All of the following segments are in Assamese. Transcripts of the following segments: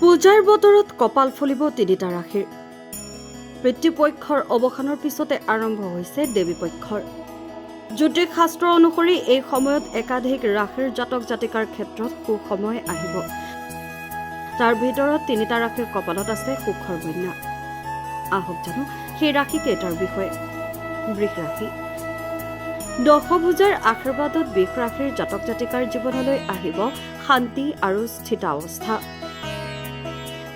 পূজাৰ বতৰত কপাল ফুলিব তিনিটা ৰাশিৰ। পিতৃপক্ষৰ অৱসানৰ পিছতে আৰম্ভ হৈছে দেৱীপক্ষৰ। জ্যোতিষ শাস্ত্ৰ অনুসৰি এই সময়ত একাধিক ৰাশিৰ জাতক জাতিকাৰ ক্ষেত্ৰত সুসময় আহিব। তাৰ ভিতৰত তিনিটা ৰাশিৰ কপালত আছে সুখৰ বন্যা। আহক জানো সেই ৰাশি কেইটাৰ বিষয়ে। বৃষ ৰাশি। দশভুজাৰ আশীৰ্বাদত বৃষ ৰাশিৰ জাতক জাতিকাৰ জীৱনলৈ আহিব শান্তি আৰু স্থিতাৱস্থা।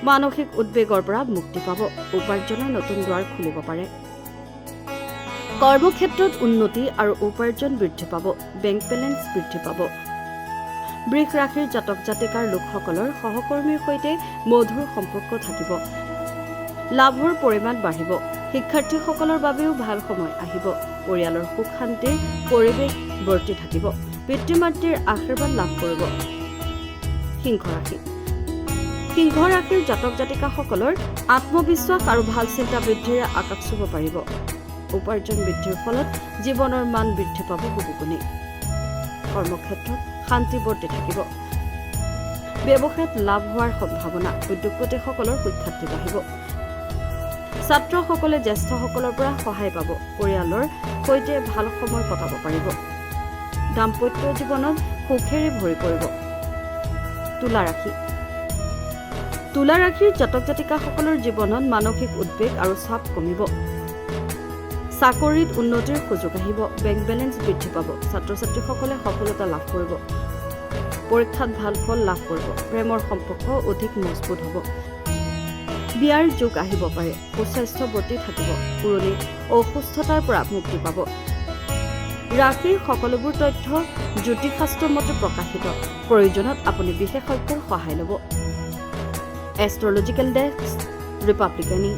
মানসিক উদ্বেগৰ পৰা মুক্তি পাব। উপাৰ্জনৰ নতুন দুৱাৰ খুলিব পাৰে। কৰ্মক্ষেত্ৰত উন্নতি আৰু উপাৰ্জন বৃদ্ধি পাব। বেংক বেলেন্স বৃদ্ধি পাব। বৃষ ৰাশিৰ জাতক জাতিকাৰ লোকসকলৰ সহকৰ্মীৰ সৈতে মধুৰ সম্পৰ্ক থাকিব। লাভৰ পৰিমাণ বাঢ়িব। শিক্ষাৰ্থীসকলৰ বাবেও ভাল সময় আহিব। পৰিয়ালৰ সুখ শান্তিৰ পৰিৱেশ বৰ্তি থাকিব। পিতৃ মাতৃৰ আশীৰ্বাদ লাভ কৰিব। সিংহ ৰাশি। সিংহ ৰাশিৰ জাতক জাতিকাসকলৰ আত্মবিশ্বাস আৰু ভাল চিন্তা বৃদ্ধিৰে আকাশ চুব পাৰিব। উপাৰ্জন বৃদ্ধিৰ ফলত জীৱনৰ মান বৃদ্ধি পাব বহুগুণে। কৰ্মক্ষেত্ৰত শান্তি বৰ্তি থাকিব। ব্যৱসায়ত লাভ হোৱাৰ সম্ভাৱনা। উদ্যোগপতিসকলৰ সুখ্যাতি বাঢ়িব। ছাত্ৰসকলে জ্যেষ্ঠসকলৰ পৰা সহায় পাব। পৰিয়ালৰ সৈতে ভাল সময় কটাব পাৰিব। দাম্পত্য জীৱনত সুখেৰে ভৰি পৰিব। তুলা ৰাশি। তুলা ৰাশিৰ জাতক জাতিকাসকলৰ জীৱনত মানসিক উদ্বেগ আৰু চাপ কমিব। চাকৰিত উন্নতিৰ সুযোগ আহিব। বেংক বেলেন্স বৃদ্ধি পাব। ছাত্ৰ ছাত্ৰীসকলে সফলতা লাভ কৰিব। পৰীক্ষাত ভাল ফল লাভ কৰিব। প্ৰেমৰ সম্পৰ্ক অধিক মজবুত হ'ব। বিয়াৰ যোগ আহিব পাৰে। সুস্বাস্থ্য বৰ্তি থাকিব। পুৰণি অসুস্থতাৰ পৰা মুক্তি পাব। ৰাশিৰ সকলোবোৰ তথ্য জ্যোতিষশাস্ত্ৰ মতে প্ৰকাশিত। প্ৰয়োজনত আপুনি বিশেষজ্ঞৰ সহায় ল'ব। এষ্ট্ৰলজিকেল ডেস্ক ৰিপাব্লিকানী।